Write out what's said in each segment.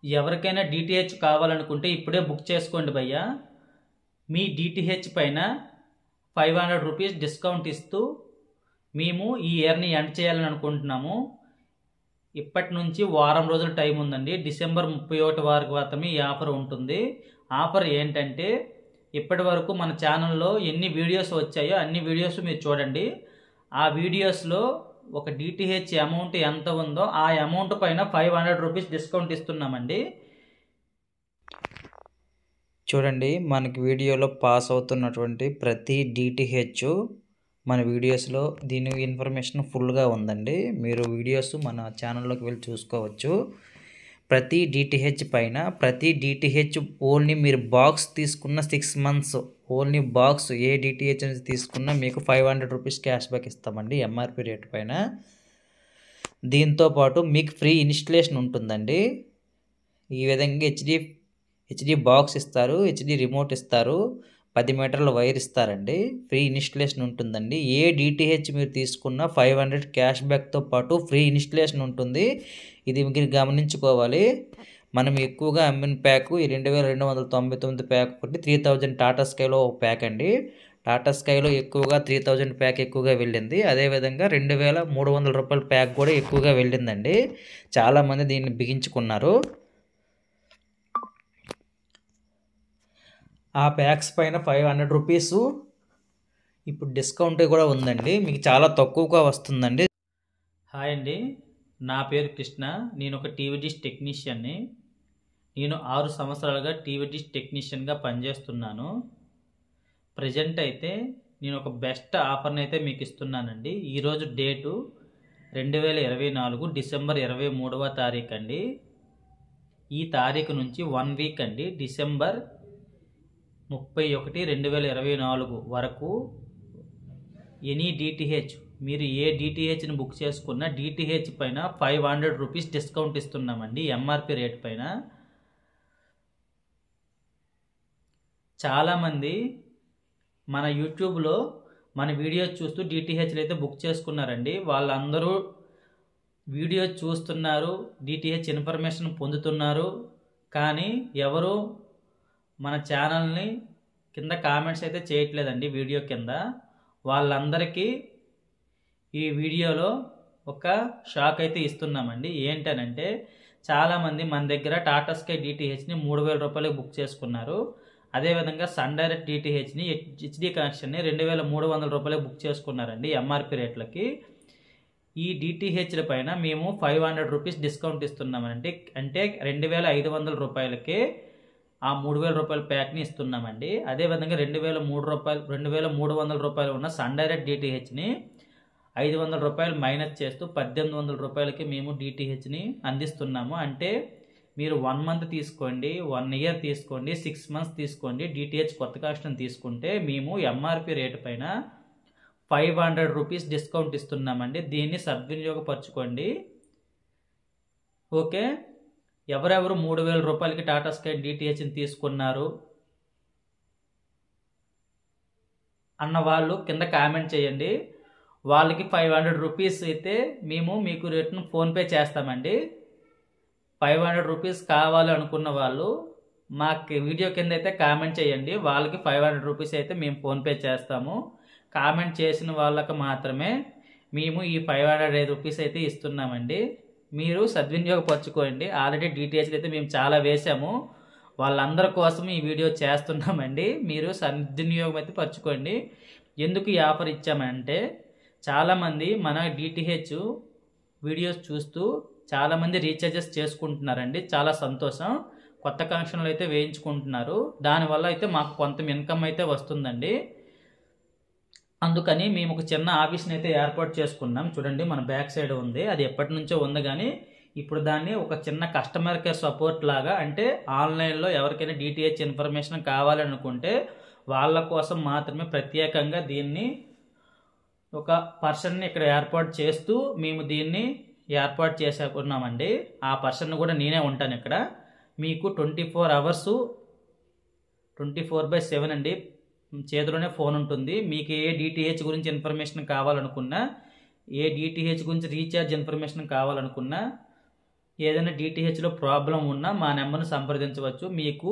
ఎవరికైనా డిటిహెచ్ కావాలనుకుంటే ఇప్పుడే బుక్ చేసుకోండి భయ్యా. మీ డిటిహెచ్ పైన 500 రూపీస్ డిస్కౌంట్ ఇస్తూ మేము ఈ ఇయర్ని ఎండ్ చేయాలని అనుకుంటున్నాము. ఇప్పటి నుంచి వారం రోజుల టైం ఉందండి. డిసెంబర్ 31 వరకు మాత్రమే ఈ ఆఫర్ ఉంటుంది. ఆఫర్ ఏంటంటే, ఇప్పటి వరకు మన ఛానల్లో ఎన్ని వీడియోస్ వచ్చాయో అన్ని వీడియోస్ మీరు చూడండి. ఆ వీడియోస్లో ఒక డిటిహెచ్ అమౌంట్ ఎంత ఉందో ఆ అమౌంట్ పైన 500 రూపీస్ డిస్కౌంట్ ఇస్తున్నామండి. చూడండి, మనకి వీడియోలో పాస్ అవుతున్నటువంటి ప్రతి డిటిహెచ్ మన వీడియోస్లో దీని ఇన్ఫర్మేషన్ ఫుల్గా ఉందండి. మీరు వీడియోస్ మన ఛానల్లోకి వెళ్ళి చూసుకోవచ్చు. ప్రతి డిటిహెచ్ పైన ప్రతి డిటిహెచ్ ఓన్లీ మీరు బాక్స్ తీసుకున్న 6 months ఓన్లీ బాక్స్ ఏ డిటిహెచ్ నుంచి తీసుకున్నా మీకు 500 రూపీస్ క్యాష్ బ్యాక్ ఇస్తామండి ఎంఆర్పి రేట్ పైన. దీంతోపాటు మీకు ఫ్రీ ఇన్స్టలేషన్ ఉంటుందండి. ఈ విధంగా హెచ్డి బాక్స్ ఇస్తారు, హెచ్డి రిమోట్ ఇస్తారు, 10 మీటర్ల వైర్ ఇస్తారండి. ఫ్రీ ఇన్స్టలేషన్ ఉంటుందండి. ఏ డిటిహెచ్ మీరు తీసుకున్న 500 క్యాష్ బ్యాక్తో పాటు ఫ్రీ ఇన్స్టలేషన్ ఉంటుంది. ఇది మీరు గమనించుకోవాలి. మనం ఎక్కువగా అమ్మిన ప్యాక్ 2299 ప్యాక్ ఒకటి 3000 టాటా స్కైలో ఒక ప్యాక్ అండి. టాటా స్కైలో ఎక్కువగా 3000 ప్యాక్ ఎక్కువగా వెళ్ళింది. అదేవిధంగా 2300 రూపాయల ప్యాక్ కూడా ఎక్కువగా వెళ్ళిందండి. చాలామంది దీన్ని బిగించుకున్నారు. ఆ ప్యాక్స్ పైన 500 రూపీసు ఇప్పుడు డిస్కౌంట్ కూడా ఉందండి. మీకు చాలా తక్కువగా వస్తుందండి. హాయ్ అండి, నా పేరు కృష్ణ. నేను ఒక టీవీ డిష్ టెక్నీషియన్ని. నేను 6 సంవత్సరాలుగా టీవీ డిష్ టెక్నీషియన్గా పనిచేస్తున్నాను. ప్రజెంట్ అయితే నేను ఒక బెస్ట్ ఆఫర్ని అయితే మీకు ఇస్తున్నానండి. ఈరోజు డేటు 2024 డిసెంబర్ 23వ తారీఖు అండి. ఈ తారీఖు నుంచి 1 వీక్ అండి, డిసెంబర్ 31, 2024 వరకు ఎనీ డిటిహెచ్ మీరు ఏ డిటిహెచ్ని బుక్ చేసుకున్నా డిటిహెచ్ పైన 500 రూపీస్ డిస్కౌంట్ ఇస్తున్నామండి ఎంఆర్పి రేట్ పైన. చాలామంది మన యూట్యూబ్లో మన వీడియోస్ చూస్తూ డిటిహెచ్లు అయితే బుక్ చేసుకున్నారండి. వాళ్ళందరూ వీడియో చూస్తున్నారు, డిటిహెచ్ ఇన్ఫర్మేషన్ పొందుతున్నారు, కానీ ఎవరు మన ఛానల్ని కింద కామెంట్స్ అయితే చేయట్లేదండి వీడియో కింద. వాళ్ళందరికీ ఈ వీడియోలో ఒక షాక్ అయితే ఇస్తున్నామండి. ఏంటనంటే, చాలామంది మన దగ్గర టాటా స్కై డిటిహెచ్ని 3000 రూపాయలకు బుక్ చేసుకున్నారు. అదేవిధంగా సన్ డైరెక్ట్ డిటిహెచ్ని హెచ్డి కనెక్షన్ని 2300 రూపాయలకు బుక్ చేసుకున్నారండి ఎంఆర్పి రేట్లకి. ఈ డిటిహెచ్ల పైన మేము 500 రూపీస్ డిస్కౌంట్ ఇస్తున్నామండి. అంటే 2500 రూపాయలకే ఆ 3000 రూపాయల ప్యాక్ని ఇస్తున్నామండి. అదేవిధంగా 2300 రూపాయలు ఉన్న సన్ డైరెక్ట్ డిటిహెచ్ని 500 రూపాయలు మైనస్ చేస్తూ 1800 రూపాయలకి మేము డిటిహెచ్ని అందిస్తున్నాము. అంటే మీరు 1 మంత్ తీసుకోండి, 1 ఇయర్ తీసుకోండి, 6 months తీసుకోండి, డిటిహెచ్ కొత్త కనెక్షన్ తీసుకుంటే మేము ఎంఆర్పి రేటు పైన 500 రూపీస్ డిస్కౌంట్ ఇస్తున్నామండి. దీన్ని సద్వినియోగపరచుకోండి. ఓకే, ఎవరెవరు 3000 రూపాయలకి టాటా స్కై డిటిహెచ్ని తీసుకున్నారు అన్న వాళ్ళు కింద కామెంట్ చేయండి. వాళ్ళకి 500 రూపీస్ అయితే మేము మీకు రిటర్న్ ఫోన్పే చేస్తామండి. 500 రూపీస్ కావాలి అనుకున్న వాళ్ళు మాకు వీడియో కింద అయితే కామెంట్ చేయండి. వాళ్ళకి 500 రూపీస్ అయితే మేము ఫోన్పే చేస్తాము. కామెంట్ చేసిన వాళ్ళకి మాత్రమే మేము ఈ 500 రూపీస్ అయితే ఇస్తున్నామండి. మీరు సద్వినియోగపరచుకోండి. ఆల్రెడీ డిటిహెచ్లు అయితే మేము చాలా వేసాము. వాళ్ళందరి కోసం ఈ వీడియో చేస్తున్నామండి. మీరు సద్వినియోగం అయితే పరచుకోండి. ఎందుకు ఈ ఆఫర్ ఇచ్చామంటే, చాలామంది మన డిటిహెచ్ వీడియోస్ చూస్తూ చాలామంది రీఛార్జెస్ చేసుకుంటున్నారండి. చాలా సంతోషం. కొత్త కనెక్షన్లు అయితే వేయించుకుంటున్నారు. దానివల్ల అయితే మాకు కొంత ఇన్కమ్ అయితే వస్తుందండి. అందుకని మేము ఒక చిన్న ఆఫీస్ని అయితే ఏర్పాటు చేసుకున్నాం. చూడండి, మన బ్యాక్ సైడ్ ఉంది. అది ఎప్పటి నుంచో ఉంది, కానీ ఇప్పుడు దాన్ని ఒక చిన్న కస్టమర్ కేర్ సపోర్ట్ లాగా, అంటే ఆన్లైన్లో ఎవరికైనా డిటిహెచ్ ఇన్ఫర్మేషన్ కావాలనుకుంటే వాళ్ళ కోసం మాత్రమే ప్రత్యేకంగా దీన్ని ఒక పర్సన్ని ఇక్కడ ఏర్పాటు చేస్తూ మేము దీన్ని ఏర్పాటు చేసుకున్నామండి. ఆ పర్సన్ కూడా నేనే ఉంటాను ఇక్కడ. మీకు 24 hours 24/7 అండి, చేతిలోనే ఫోన్ ఉంటుంది. మీకు ఏ డిటిహెచ్ గురించి ఇన్ఫర్మేషన్ కావాలనుకున్నా, ఏ డిటిహెచ్ గురించి రీఛార్జ్ ఇన్ఫర్మేషన్ కావాలనుకున్నా ఏదైనా డిటిహెచ్లో ప్రాబ్లం ఉన్నా మా నెంబర్ని సంప్రదించవచ్చు. మీకు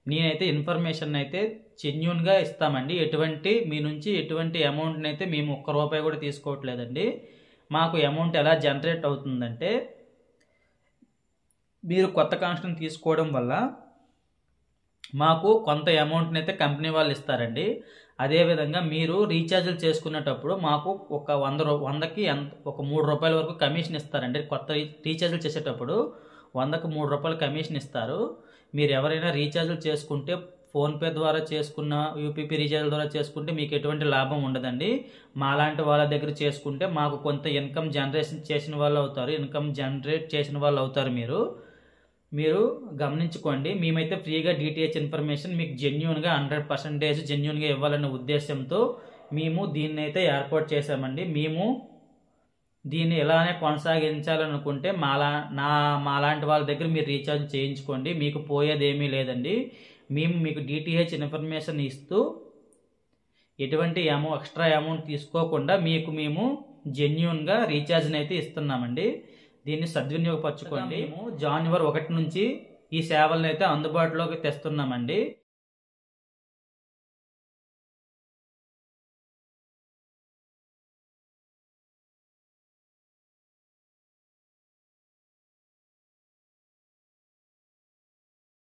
నేనైతే ఇన్ఫర్మేషన్ అయితే జెన్యూన్గా ఇస్తామండి. మీ నుంచి ఎటువంటి అమౌంట్ని అయితే మేము ₹1 కూడా తీసుకోవట్లేదండి. మాకు అమౌంట్ ఎలా జనరేట్ అవుతుందంటే, మీరు కొత్త కనెక్షన్ తీసుకోవడం వల్ల మాకు కొంత అమౌంట్ని అయితే కంపెనీ వాళ్ళు ఇస్తారండి. అదేవిధంగా మీరు రీఛార్జ్లు చేసుకునేటప్పుడు మాకు ఒక 100కి ఒక ₹3 వరకు కమిషన్ ఇస్తారండి. కొత్త రీఛార్జ్లు చేసేటప్పుడు 100కి ₹3 కమిషన్ ఇస్తారు. మీరు ఎవరైనా రీఛార్జ్లు చేసుకుంటే ఫోన్పే ద్వారా చేసుకున్న, యూపీపీ రీఛార్జ్ ద్వారా చేసుకుంటే మీకు ఎటువంటి లాభం ఉండదండి. మాలాంటి వాళ్ళ దగ్గర చేసుకుంటే మాకు కొంత ఇన్కమ్ జనరేట్ చేసిన వాళ్ళు అవుతారు. మీరు గమనించుకోండి. మేమైతే ఫ్రీగా డిటిహెచ్ ఇన్ఫర్మేషన్ మీకు జెన్యూన్గా 100% జెన్యూన్గా ఇవ్వాలనే ఉద్దేశంతో మేము దీన్ని అయితే ఏర్పాటు చేశామండి. మేము దీన్ని ఇలానే కొనసాగించాలనుకుంటే మాలాంటి వాళ్ళ దగ్గర మీరు రీఛార్జ్ చేయించుకోండి. మీకు పోయేది ఏమీ లేదండి. మేము మీకు డిటిహెచ్ ఇన్ఫర్మేషన్ ఇస్తూ ఎటువంటి ఎక్స్ట్రా అమౌంట్ తీసుకోకుండా మేము జెన్యూన్గా రీఛార్జ్ని అయితే ఇస్తున్నామండి. దీన్ని సద్వినియోగపరచుకోండి. మేము January 1 నుంచి ఈ సేవలను అయితే అందుబాటులోకి తెస్తున్నామండి.